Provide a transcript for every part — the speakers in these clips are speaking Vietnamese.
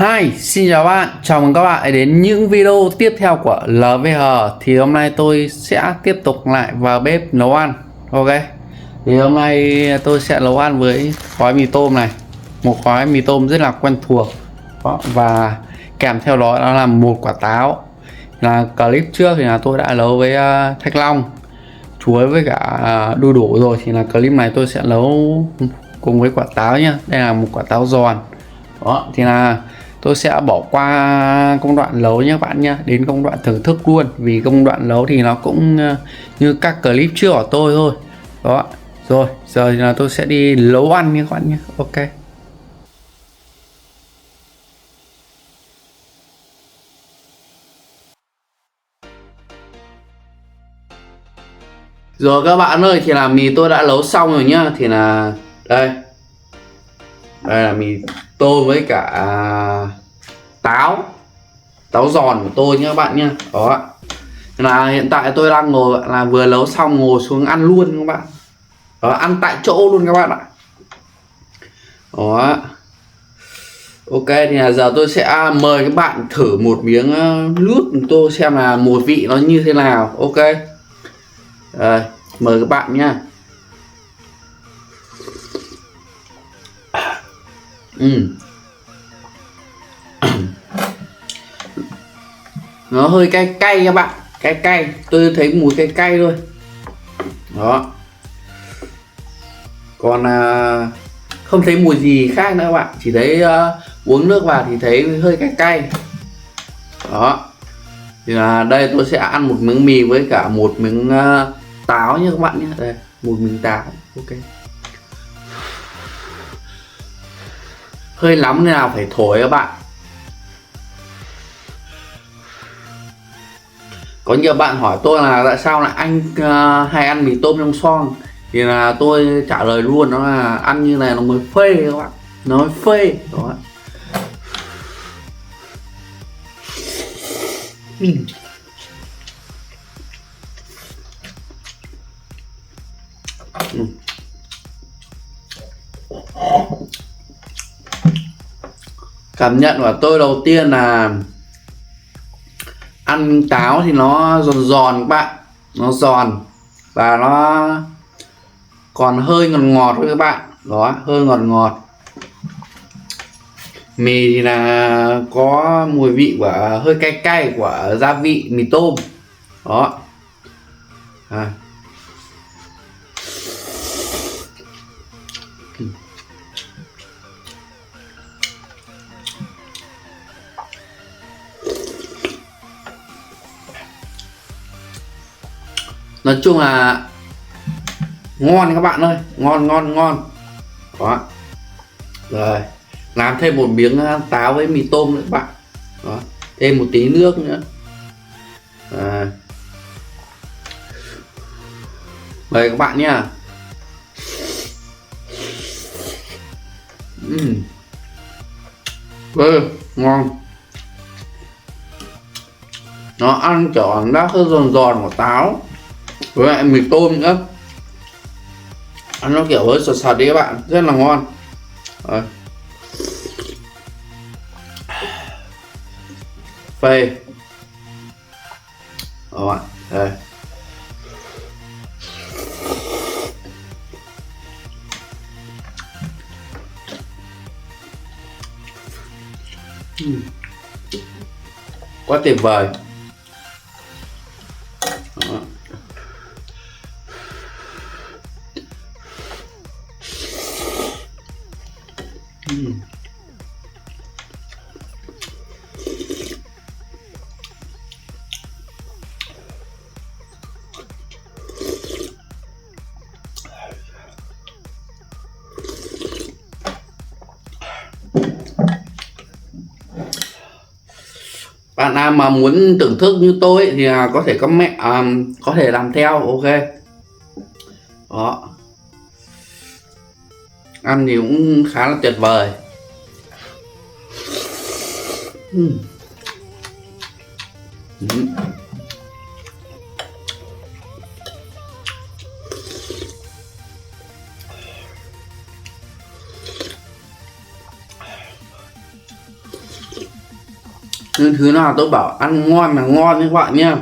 Hi, xin chào bạn, chào mừng các bạn đến những video tiếp theo của LVH. Thì hôm nay tôi sẽ tiếp tục lại vào bếp nấu ăn. Ok. Thì hôm nay tôi sẽ nấu ăn với gói mì tôm này. Một gói mì tôm rất là quen thuộc. Đó, và kèm theo đó là một quả táo. Là clip trước thì là tôi đã nấu với thanh long, chuối với cả đu đủ rồi. Thì là clip này tôi sẽ nấu cùng với quả táo nhá. Đây là một quả táo giòn. Đó thì là tôi sẽ bỏ qua công đoạn nấu nhé các bạn nhé, đến công đoạn thưởng thức luôn, vì công đoạn nấu thì nó cũng như các clip trước của tôi thôi. Đó rồi, giờ thì là tôi sẽ đi nấu ăn nhé các bạn nhé. Ok, rồi các bạn ơi, thì là mì tôi đã nấu xong rồi nhá. Thì là đây là mì tôm với cả táo táo giòn của tôi nhé các bạn nhé. Đó là hiện tại tôi đang ngồi là vừa nấu xong ngồi xuống ăn luôn các bạn. Đó, ăn tại chỗ luôn các bạn ạ. Đó, ok, thì là giờ tôi sẽ mời các bạn thử một miếng nước của tôi xem là mùi vị nó như thế nào. Ok, rồi, mời các bạn nhá. Nó hơi cay cay các bạn, cay cay, tôi thấy mùi cay cay thôi. Đó, còn không thấy mùi gì khác nữa các bạn, chỉ thấy uống nước vào thì thấy hơi cay cay. Đó thì là đây tôi sẽ ăn một miếng mì với cả một miếng táo nha các bạn nhé. Đây, một miếng táo. Ok, hơi nóng nên nào phải thổi các bạn. Có nhiều bạn hỏi tôi là tại sao lại anh hay ăn mì tôm trong xoong, thì là tôi trả lời luôn, đó là ăn như này nó mới phê các bạn, nó mới phê. Đó. Cảm nhận của tôi đầu tiên là ăn táo thì nó giòn giòn các bạn, nó giòn và nó còn hơi ngọt ngọt với các bạn. Đó, hơi ngọt ngọt. Mì thì là có mùi vị của hơi cay cay của gia vị mì tôm. Đó nói chung là ngon các bạn ơi, ngon ngon ngon. Đó, rồi làm thêm một miếng táo với mì tôm nữa các bạn. Đó, thêm một tí nước nữa. Mời các bạn nha. Ngon. Nó ăn kiểu cảm giác hơi giòn giòn của táo với lại mì tôm nữa, ăn nó kiểu hơi sật sật đi các bạn, rất là ngon. Rồi, phê. Đó bạn, đây. Quá tuyệt vời. Đó. Bạn nào mà muốn thưởng thức như tôi thì có thể comment, có thể làm theo. Ok, đó, ăn thì cũng khá là tuyệt vời. Nhưng thứ nào tôi bảo ăn ngon là ngon các bạn nhá,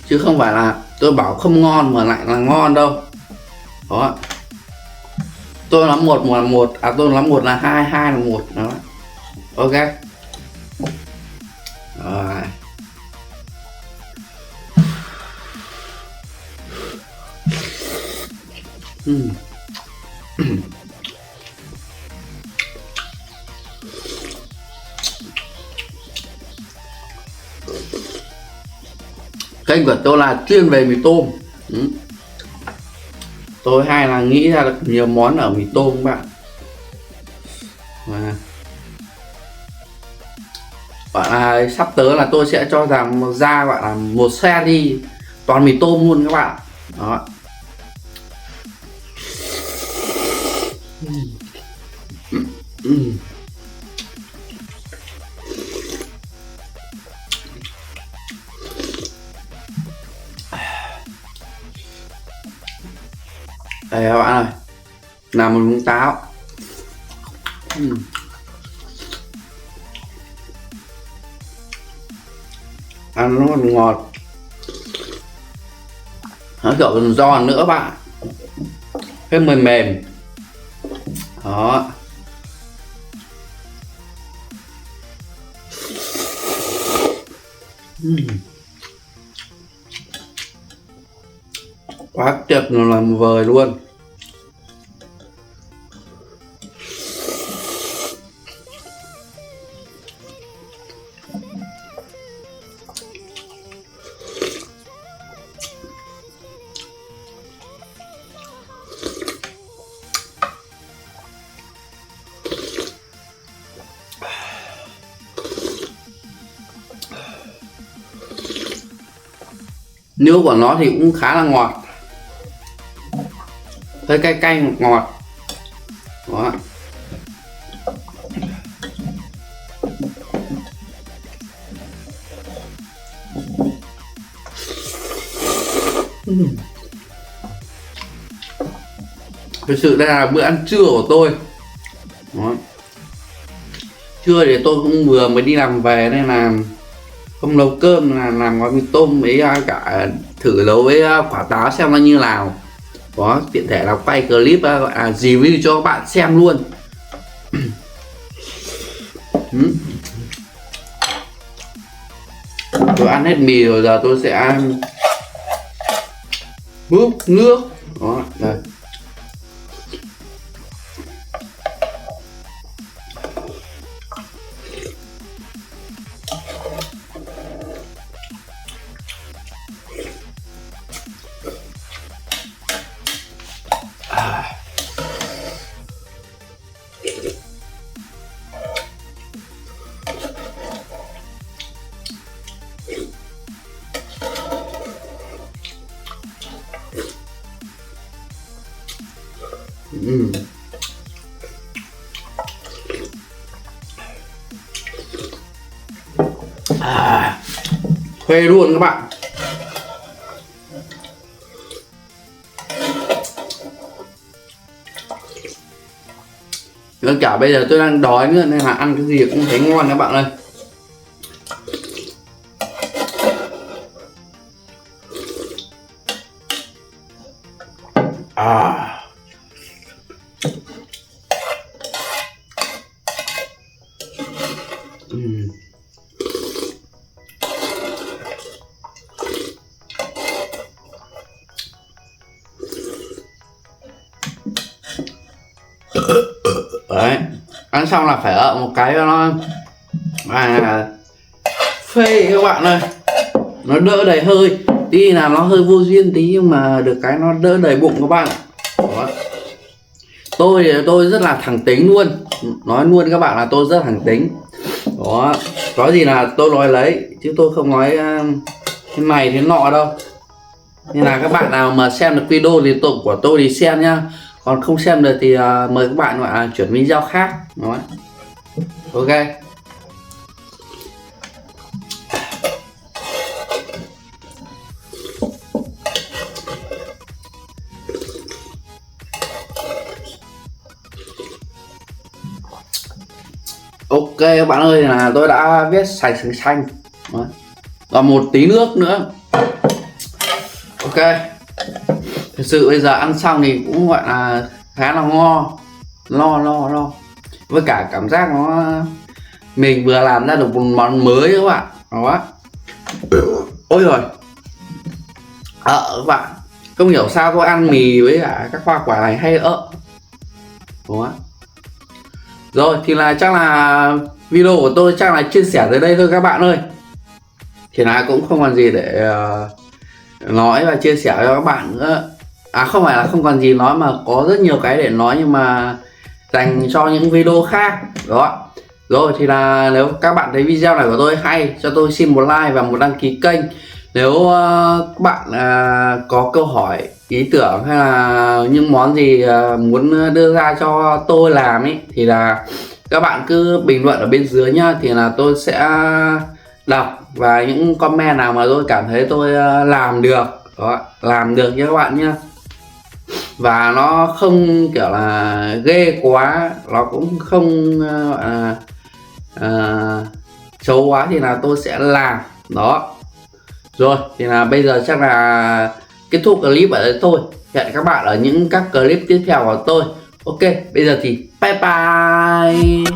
chứ không phải là tôi bảo không ngon mà lại là ngon đâu. Đó, tôi nói một là một, tôi nói một là hai, hai là một đó. Ok rồi. Kênh của tôi là chuyên về mì tôm. Tôi hay là nghĩ ra được nhiều món ở mì tôm các bạn. Bạn là sắp tới là tôi sẽ cho rằng ra gọi là một xe đi toàn mì tôm luôn các bạn. Đó. Đây các bạn ơi, làm một muỗng táo. Ăn nó còn ngọt, nó kiểu còn giòn nữa bạn, cái mềm mềm đó. Quá tuyệt, nó làm vời luôn. Nước của nó thì cũng khá là ngọt, hơi cay cay ngọt ngọt đó. Thực sự đây là bữa ăn trưa của tôi đó. Trưa thì tôi cũng vừa mới đi làm về nên là không nấu cơm, là làm gói mì tôm với cả thử nấu với quả táo xem nó như nào. Có tiện thể là quay clip gọi là review cho các bạn xem luôn. Tôi ăn hết mì rồi, giờ tôi sẽ múc nước đó đây. Phê luôn các bạn. Nên cả bây giờ tôi đang đói nữa nên là ăn cái gì cũng thấy ngon các bạn ơi. Đấy, ăn xong là phải ợ một cái cho nó phê các bạn ơi, nó đỡ đầy hơi tí, là nó hơi vô duyên tí nhưng mà được cái nó đỡ đầy bụng các bạn. Đó. Tôi thì tôi rất là thẳng tính luôn, nói luôn các bạn là tôi rất thẳng tính. Đó, có gì là tôi nói lấy chứ tôi không nói thế này thế nọ đâu. Nên là các bạn nào mà xem được video thì của tôi thì xem nhá, còn không xem được thì mời các bạn gọi là chuyển video khác. Đó. Ok. Ok Ok các bạn ơi, là tôi đã viết sạch sành xanh. Đấy. Và một tí nước nữa. Ok. Thực sự bây giờ ăn xong thì cũng gọi là khá là ngon. Lo. Với cả cảm giác nó mình vừa làm ra được một món mới các bạn. Đó. Ôi rồi. Các bạn, không hiểu sao tôi ăn mì với cả các hoa quả này hay Đó. Rồi thì là chắc là video của tôi chắc là chia sẻ tới đây thôi các bạn ơi. Thì là cũng không còn gì để nói và chia sẻ cho các bạn nữa. Không phải là không còn gì nói, mà có rất nhiều cái để nói nhưng mà dành cho những video khác. Đó. Rồi thì là nếu các bạn thấy video này của tôi hay, cho tôi xin một like và một đăng ký kênh. Nếu các bạn có câu hỏi, ý tưởng hay là những món gì muốn đưa ra cho tôi làm ấy, thì là các bạn cứ bình luận ở bên dưới nhá, thì là tôi sẽ đọc. Và những comment nào mà tôi cảm thấy tôi làm được, đó, làm được nha các bạn nhá, và nó không kiểu là ghê quá, nó cũng không xấu quá thì là tôi sẽ làm. Đó. Rồi thì là bây giờ chắc là kết thúc clip ở đây thôi. Hẹn các bạn ở những các clip tiếp theo của tôi. Ok, bây giờ thì bye bye.